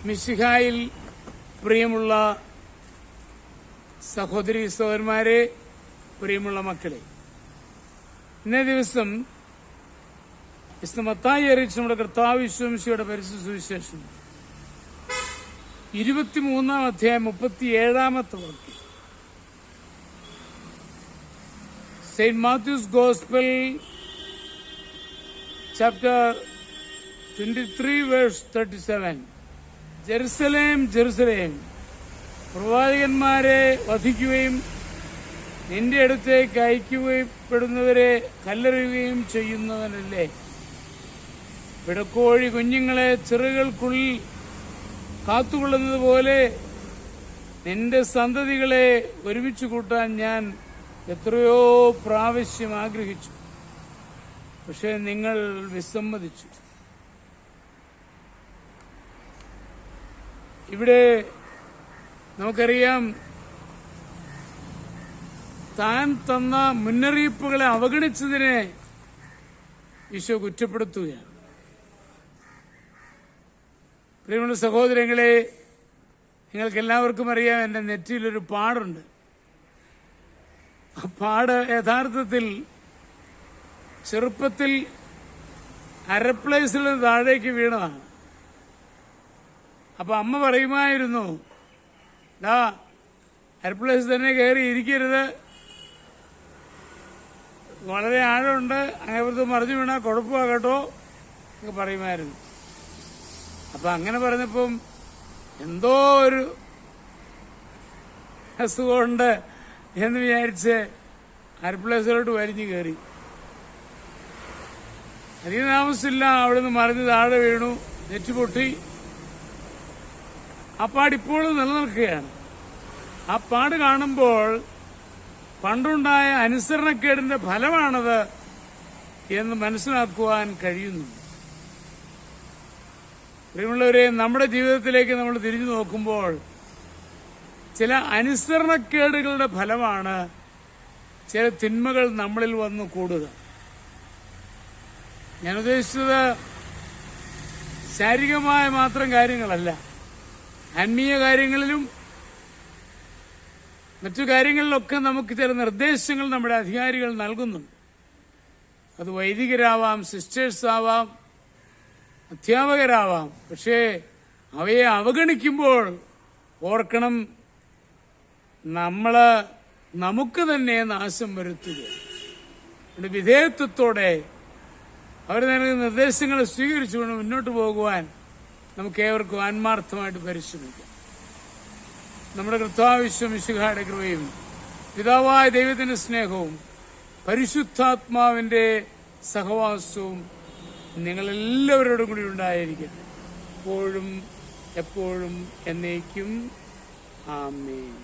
മിശിഹായിൽ പ്രിയമുള്ള സഹോദരി സഹോദരന്മാരെ, പ്രിയമുള്ള മക്കളെ, ഇന്നേ ദിവസം മത്തായി അറിയിച്ച നമ്മുടെ കർത്താവ് യേശുമിശിഹായുടെ പരിശുദ്ധ സുവിശേഷം 23-ാം അധ്യായം 37-ാമത്തെ വാക്യം. Saint Matthew's gospel chapter 23 verse 37. Jerusalem Jerusalem, പ്രവാചകന്മാരെ വധിക്കുകയും നിന്റെ അടുത്തേക്ക് അയക്കപ്പെടുന്നവരെ കല്ലെറിയുകയും ചെയ്യുന്നവനല്ലേ. പിടക്കോഴി കുഞ്ഞുങ്ങളെ ചിറകുകൾക്കുള്ളിൽ കാത്തുകൊള്ളുന്നത് പോലെ നിന്റെ സന്തതികളെ ഒരുമിച്ച് കൂട്ടാൻ ഞാൻ എത്രയോ പ്രാവശ്യം ആഗ്രഹിച്ചു, പക്ഷെ നിങ്ങൾ വിസമ്മതിച്ചു. ഇവിടെ നമുക്കറിയാം, താൻ തന്ന മുന്നറിയിപ്പുകളെ അവഗണിച്ചതിനെ ഈശോ കുറ്റപ്പെടുത്തുകയാണ്. പ്രിയമുള്ള സഹോദരങ്ങളെ, നിങ്ങൾക്കെല്ലാവർക്കും അറിയാം, എന്റെ നെറ്റിയിലൊരു പാടുണ്ട്. ആ പാട് യഥാർത്ഥത്തിൽ ചെറുപ്പത്തിൽ അരപ്ലേസിൽ നിന്ന് താഴേക്ക് വീണതാണ്. അപ്പൊ അമ്മ പറയുമായിരുന്നു, അരപ്ലേസ് തന്നെ കയറി ഇരിക്കരുത്, വളരെ ആഴമുണ്ട്, അങ്ങനെ മറിഞ്ഞു വീണാൽ കുഴപ്പമാണ് കേട്ടോ എന്നൊക്കെ പറയുമായിരുന്നു. അപ്പൊ അങ്ങനെ പറഞ്ഞപ്പം എന്തോ ഒരു അസുഖമുണ്ട് എന്ന് വിചാരിച്ച് അരപ്ലേസിലോട്ട് വലിഞ്ഞു കയറി. അധികം താമസിച്ചില്ല, അവിടെ നിന്ന് മറിഞ്ഞ് താഴെ വീണു, നെറ്റുപൊട്ടി. ആ പാട് ഇപ്പോഴും നിലനിൽക്കുകയാണ്. ആ പാട് കാണുമ്പോൾ പണ്ടുണ്ടായ അനുസരണക്കേടിന്റെ ഫലമാണത് എന്ന് മനസ്സിലാക്കുവാൻ കഴിയുന്നു. പ്രിയമുള്ളവരെ, നമ്മുടെ ജീവിതത്തിലേക്ക് നമ്മൾ തിരിഞ്ഞു നോക്കുമ്പോൾ ചില അനുസരണക്കേടുകളുടെ ഫലമാണ് ചില തിന്മകൾ നമ്മളിൽ വന്നു കൂടുക. ഞാൻ ഉദ്ദേശിച്ചത് ശാരീരികമായ മാത്രം കാര്യങ്ങളല്ല, ആത്മീയ കാര്യങ്ങളിലും മറ്റു കാര്യങ്ങളിലൊക്കെ നമുക്ക് ചില നിർദ്ദേശങ്ങൾ നമ്മുടെ അധികാരികൾ നൽകുന്നുണ്ട്. അത് വൈദികരാവാം, സിസ്റ്റേഴ്സ് ആവാം, അധ്യാപകരാവാം. പക്ഷേ അവയെ അവഗണിക്കുമ്പോൾ ഓർക്കണം, നമുക്ക് തന്നെ നാശം വരുത്തുക. വിധേയത്വത്തോടെ അവർ നൽകുന്ന നിർദ്ദേശങ്ങൾ സ്വീകരിച്ചുകൊണ്ട് മുന്നോട്ട് പോകുവാൻ നമുക്ക് ഏവർക്കും ആത്മാർത്ഥമായിട്ട് പരിശ്രമിക്കാം. നമ്മുടെ കർത്താവ് മിശിഹായുടെ കൃപയും പിതാവായ ദൈവത്തിന്റെ സ്നേഹവും പരിശുദ്ധാത്മാവിന്റെ സഹവാസവും നിങ്ങളെല്ലാവരോടും കൂടി ഉണ്ടായിരിക്കട്ടെ, എപ്പോഴും എപ്പോഴും എന്നേക്കും. ആമേൻ.